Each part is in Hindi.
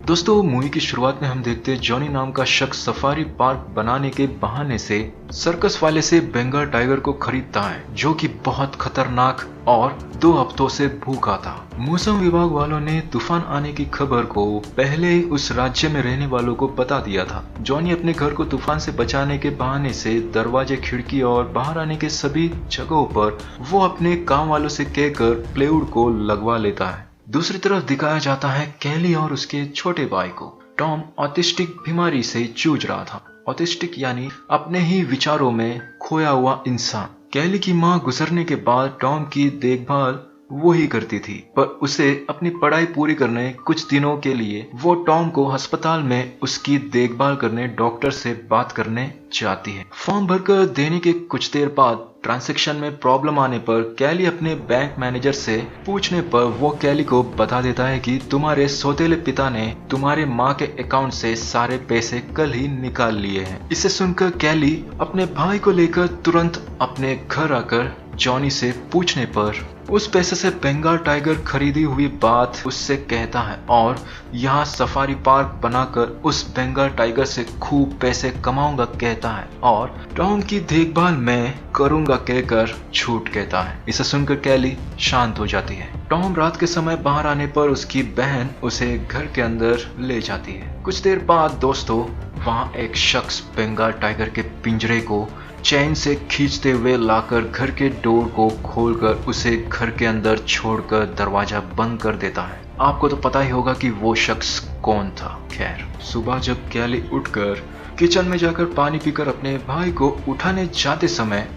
दोस्तों मूवी की शुरुआत में हम देखते हैं जॉनी नाम का शख्स सफारी पार्क बनाने के बहाने से सर्कस वाले से बंगाल टाइगर को खरीदता है जो कि बहुत खतरनाक और 2 हफ्तों से भूखा था। मौसम विभाग वालों ने तूफान आने की खबर को पहले ही उस राज्य में रहने वालों को बता दिया था। जॉनी अपने घर को तूफान से बचाने के बहाने से दरवाजे, खिड़की और बाहर आने के सभी जगहों पर वो अपने काम वालों से कहकर प्लाईवुड को लगवा लेता है। दूसरी तरफ दिखाया जाता है कैली और उसके छोटे भाई को। टॉम ऑटिस्टिक बीमारी से जूझ रहा था। ऑटिस्टिक यानी अपने ही विचारों में खोया हुआ इंसान। कैली की मां गुजरने के बाद टॉम की देखभाल वो ही करती थी, पर उसे अपनी पढ़ाई पूरी करने कुछ दिनों के लिए वो टॉम को अस्पताल में उसकी देखभाल करने डॉक्टर से बात करने चाहती है। फॉर्म भरकर देने के कुछ देर बाद ट्रांजैक्शन में प्रॉब्लम आने पर कैली अपने बैंक मैनेजर से पूछने पर वो कैली को बता देता है कि तुम्हारे सौतेले पिता ने तुम्हारे माँ के अकाउंट से सारे पैसे कल ही निकाल लिए हैं। इसे सुनकर कैली अपने भाई को लेकर तुरंत अपने घर आकर जॉनी से पूछने पर उस पैसे से बंगाल टाइगर खरीदी हुई बात उससे कहता है और यहाँ सफारी पार्क बनाकर उस बंगाल टाइगर से खूब पैसे कमाऊंगा कहता है और टॉम की देखभाल मैं करूंगा कहकर झूठ कहता है। इसे सुनकर कैली शांत हो जाती है। टॉम रात के समय बाहर आने पर उसकी बहन उसे घर के अंदर ले जाती है। कुछ देर बाद दोस्तों वहाँ एक शख्स बंगाल टाइगर के पिंजरे को चैन से खींचते हुए लाकर घर के डोर को खोलकर उसे घर के अंदर छोड़कर दरवाजा बंद कर देता है। आपको तो पता ही होगा कि वो शख्स कौन था। खैर सुबह जब कैली उठकर किचन में जाकर पानी पीकर अपने भाई को उठाने जाते समय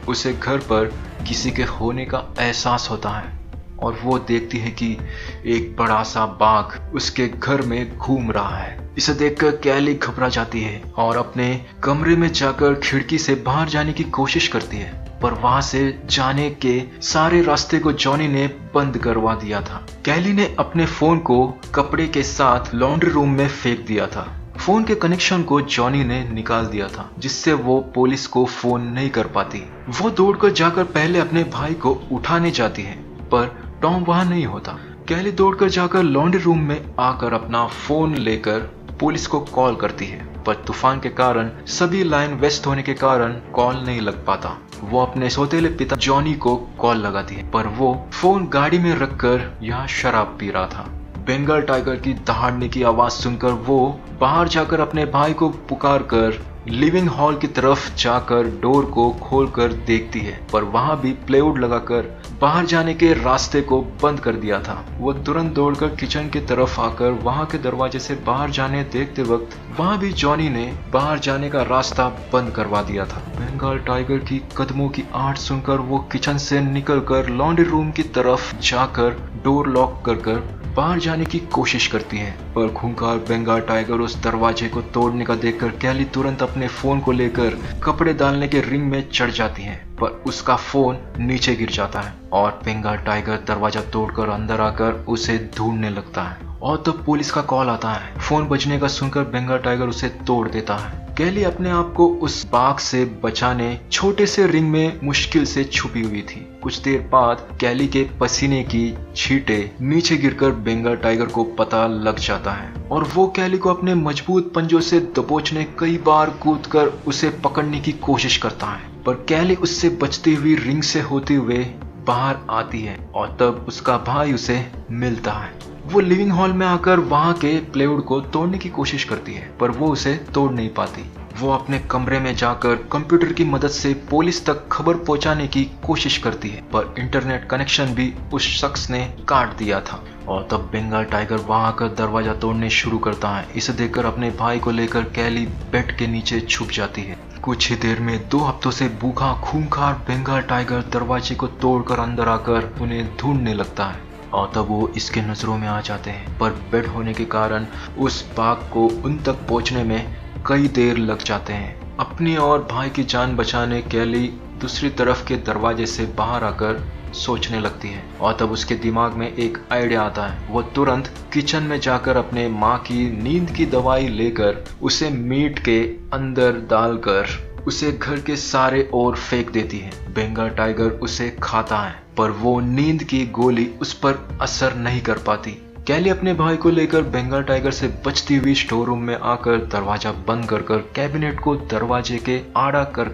उसे घर पर किसी के होने का एहसास होता है और वो देखती है कि एक बड़ा सा बाघ उसके घर में घूम रहा है। इसे देखकर कैली घबरा जाती है और अपने कमरे में जाकर खिड़की से बाहर जाने की कोशिश करती है, पर वहां से जाने के सारे रास्ते को जॉनी ने बंद करवा दिया था। कैली ने अपने फोन को कपड़े के साथ लॉन्ड्री रूम में फेंक दिया था। फोन के कनेक्शन को जॉनी ने निकाल दिया था जिससे वो पुलिस को फोन नहीं कर पाती। वो दौड़कर जाकर पहले अपने भाई को उठाने जाती है, पर टॉम वहां नहीं होता। कैली दौड़कर जाकर लॉन्ड्री रूम में आकर अपना फोन लेकर पुलिस को कॉल करती है, पर तूफान के कारण सभी लाइन वेस्ट होने के कारण कॉल नहीं लग पाता। वो अपने सौतेले पिता जॉनी को कॉल लगाती है, पर वो फोन गाड़ी में रखकर यहाँ शराब पी रहा था। बंगाल टाइगर की दहाड़ने की आवाज सुनकर वो बाहर जाकर अपने भाई को पुकार कर लिविंग हॉल की तरफ जाकर डोर को खोलकर देखती है, पर वहां भी प्लाईवुड लगाकर बाहर जाने के रास्ते को बंद कर दिया था। वो तुरंत दौड़कर किचन की तरफ आकर वहां के दरवाजे से बाहर जाने देखते वक्त वहां भी जॉनी ने बाहर जाने का रास्ता बंद करवा दिया था। बंगाल टाइगर की कदमों की आहट सुनकर वो किचन से निकलकर लॉन्ड्री रूम की तरफ जाकर डोर लॉक कर बाहर जाने की कोशिश करती है, पर खूंखार बंगाल टाइगर उस दरवाजे को तोड़ने का देखकर कैली तुरंत अपने फोन को लेकर कपड़े डालने के रिंग में चढ़ जाती है, पर उसका फोन नीचे गिर जाता है और बंगाल टाइगर दरवाजा तोड़कर अंदर आकर उसे ढूंढने लगता है और तब पुलिस का कॉल आता है। फोन बजने का सुनकर बंगाल टाइगर उसे तोड़ देता है। कैली अपने आप को उस बाघ से बचाने छोटे से रिंग में मुश्किल से छुपी हुई थी। कुछ देर बाद कैली के पसीने की छींटे नीचे गिरकर बंगाल टाइगर को पता लग जाता है और वो कैली को अपने मजबूत पंजों से दबोचने कई बार कूदकर उसे पकड़ने की कोशिश करता है, पर कैली उससे बचती हुई रिंग से होते हुए बाहर आती है और तब उसका भाई उसे मिलता है। वो लिविंग हॉल में आकर वहां के प्लाईवुड को तोड़ने की कोशिश करती है, पर वो उसे तोड़ नहीं पाती। वो अपने कमरे में जाकर कंप्यूटर की मदद से पुलिस तक खबर पहुंचाने की कोशिश करती है, पर इंटरनेट कनेक्शन भी उस शख्स ने काट दिया था और तब बंगाल टाइगर वहां आकर दरवाजा तोड़ने शुरू करता है। इसे देखकर अपने भाई को लेकर कैली बेड के नीचे छुप जाती है। कुछ ही देर में 2 हफ्तों से भूखा खूंखार बंगाल टाइगर दरवाजे को तोड़कर अंदर आकर उन्हें ढूंढने लगता है और तब वो इसके नजरों में आ जाते हैं, पर बेड होने के कारण उस बाघ को उन तक पहुंचने में कई देर लग जाते हैं। अपनी और भाई की जान बचाने कैली दूसरी तरफ के दरवाजे से बाहर आकर सोचने लगती है और तब उसके दिमाग में एक आइडिया आता है। वो तुरंत किचन में जाकर अपने माँ की नींद की दवाई लेकर उसे मीट के अंदर डालकर उसे घर के सारे ओर फेंक देती है। बंगाल टाइगर उसे खाता है, पर वो नींद की गोली उस पर असर नहीं कर पाती। कैली अपने भाई को लेकर बंगाल टाइगर से बचती हुई स्टोर रूम में आकर दरवाजा बंद कर कैबिनेट को दरवाजे के आड़ा कर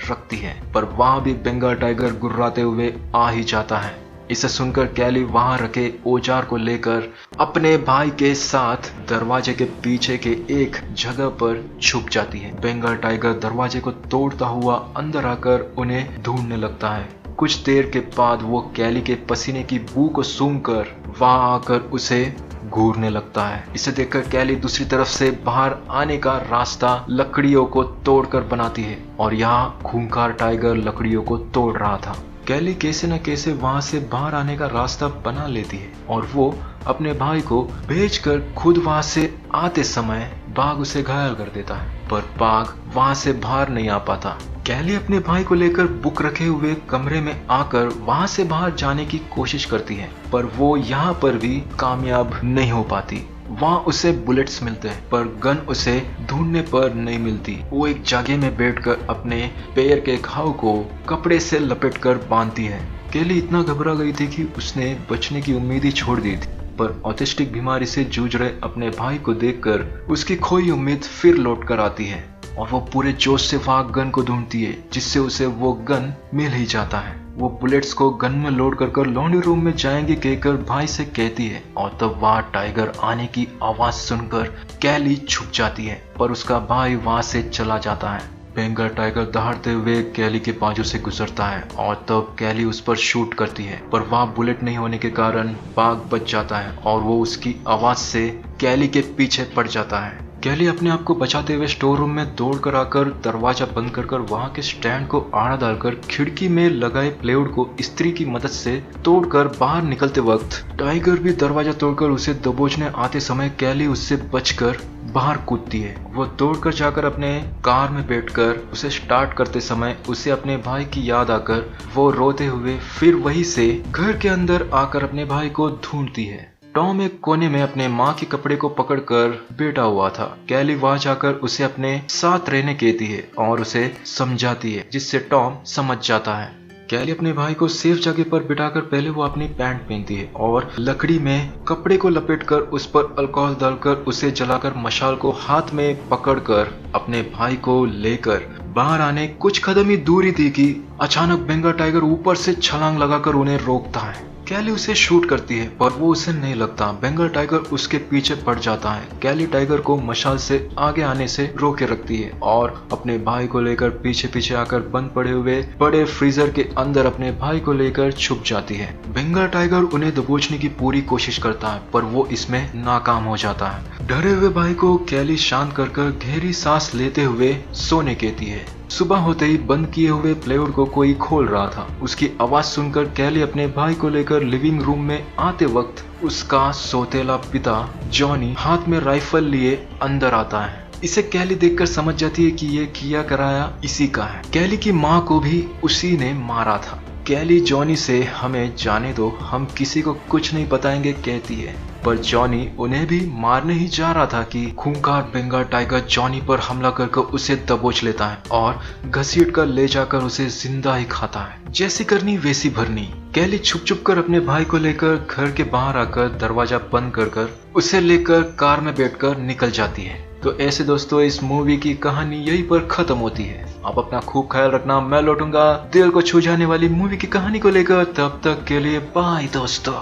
रखती है, पर वहां भी बंगाल टाइगर गुर्राते हुए आ ही जाता है। इसे सुनकर कैली वहां रखे औजार को लेकर अपने भाई के साथ दरवाजे के पीछे के एक जगह पर छुप जाती है। बंगाल टाइगर दरवाजे को तोड़ता हुआ अंदर आकर उन्हें ढूंढने लगता है। कुछ देर के बाद वो कैली के पसीने की बू को सूंघकर वहां आकर उसे घूरने लगता है। इसे देखकर कैली दूसरी तरफ से बाहर आने का रास्ता लकड़ियों को तोड़कर बनाती है और यहाँ खूंखार टाइगर लकड़ियों को तोड़ रहा था। कैली कैसे न कैसे वहां से बाहर आने का रास्ता बना लेती है और वो अपने भाई को भेजकर खुद वहां से आते समय बाघ उसे घायल कर देता है, पर बाघ वहां से बाहर नहीं आ पाता। कैली अपने भाई को लेकर बुक रखे हुए कमरे में आकर वहां से बाहर जाने की कोशिश करती है, पर वो यहाँ पर भी कामयाब नहीं हो पाती। वहां उसे बुलेट्स मिलते हैं, पर गन उसे ढूंढने पर नहीं मिलती। वो एक जगह में बैठकर अपने पैर के घाव को कपड़े से लपेटकर बांधती है। कैली इतना घबरा गई थी कि उसने बचने की उम्मीद ही छोड़ दी थी, पर ऑटिस्टिक बीमारी से जूझ रहे अपने भाई को देखकर उसकी खोई उम्मीद फिर लौट कर आती है और वो पूरे जोश से वहां गन को ढूंढती है, जिससे उसे वो गन मिल ही जाता है। वो बुलेट्स को गन में लोड कर लॉन्ड्री रूम में जाएंगे कहकर भाई से कहती है और तब वहां टाइगर आने की आवाज सुनकर कैली छुप जाती है, पर उसका भाई वहां से चला जाता है। बंगाल टाइगर दहाड़ते हुए कैली के बाजू से गुजरता है और तब कैली उस पर शूट करती है, पर वहां बुलेट नहीं होने के कारण बाघ बच जाता है और वो उसकी आवाज से कैली के पीछे पड़ जाता है। कैली अपने आप को बचाते हुए स्टोर रूम में दौड़ कर आकर दरवाजा बंद कर वहां के स्टैंड को आड़ा डालकर खिड़की में लगाए प्लाईवुड को स्त्री की मदद से तोड़कर बाहर निकलते वक्त टाइगर भी दरवाजा तोड़कर उसे दबोचने आते समय कैली उससे बचकर बाहर कूदती है। वो दौड़कर जाकर अपने कार में बैठकर उसे स्टार्ट करते समय उसे अपने भाई की याद आकर वो रोते हुए फिर वहीं से घर के अंदर आकर अपने भाई को ढूंढती है। टॉम एक कोने में अपने माँ के कपड़े को पकड़कर बैठा हुआ था। कैली वहां जाकर उसे अपने साथ रहने कहती है और उसे समझाती है, जिससे टॉम समझ जाता है। कैली अपने भाई को सेफ जगह पर बिठाकर पहले वो अपनी पैंट पहनती है और लकड़ी में कपड़े को लपेटकर उस पर अल्कोहल डालकर उसे जलाकर मशाल को हाथ में पकड़कर अपने भाई को लेकर बाहर आने कुछ कदम ही दूरी थी कि अचानक बंगाल टाइगर ऊपर से छलांग लगाकर उन्हें रोकता है। कैली उसे शूट करती है, पर वो उसे नहीं लगता। बंगाल टाइगर उसके पीछे पड़ जाता है। कैली टाइगर को मशाल से आगे आने से रोके रखती है और अपने भाई को लेकर पीछे पीछे आकर बंद पड़े हुए बड़े फ्रीजर के अंदर अपने भाई को लेकर छुप जाती है। बंगाल टाइगर उन्हें दबोचने की पूरी कोशिश करता है, पर वो इसमें नाकाम हो जाता है। डरे हुए भाई को कैली शांत कर गहरी सांस लेते हुए सोने कहती है। सुबह होते ही बंद किए हुए प्लाईवुड को कोई खोल रहा था। उसकी आवाज सुनकर कैली अपने भाई को लेकर लिविंग रूम में आते वक्त उसका सौतेला पिता जॉनी हाथ में राइफल लिए अंदर आता है। इसे कैली देखकर समझ जाती है कि ये किया कराया इसी का है। कैली की माँ को भी उसी ने मारा था। कैली जॉनी से हमें जाने दो, हम किसी को कुछ नहीं बताएंगे कहती है, पर जॉनी उन्हें भी मारने ही जा रहा था कि खूंखार बंगाल टाइगर जॉनी पर हमला करके उसे दबोच लेता है और घसीट कर ले जाकर उसे जिंदा ही खाता है। जैसी करनी वैसी भरनी। कैली छुप कर अपने भाई को लेकर घर के बाहर आकर दरवाजा बंद कर उसे लेकर कार में बैठकर निकल जाती है। तो ऐसे दोस्तों इस मूवी की कहानी यहीं पर खत्म होती है। आप अपना खूब ख्याल रखना। मैं लौटूंगा दिल को छू जाने वाली मूवी की कहानी को लेकर। तब तक के लिए बाय दोस्तों।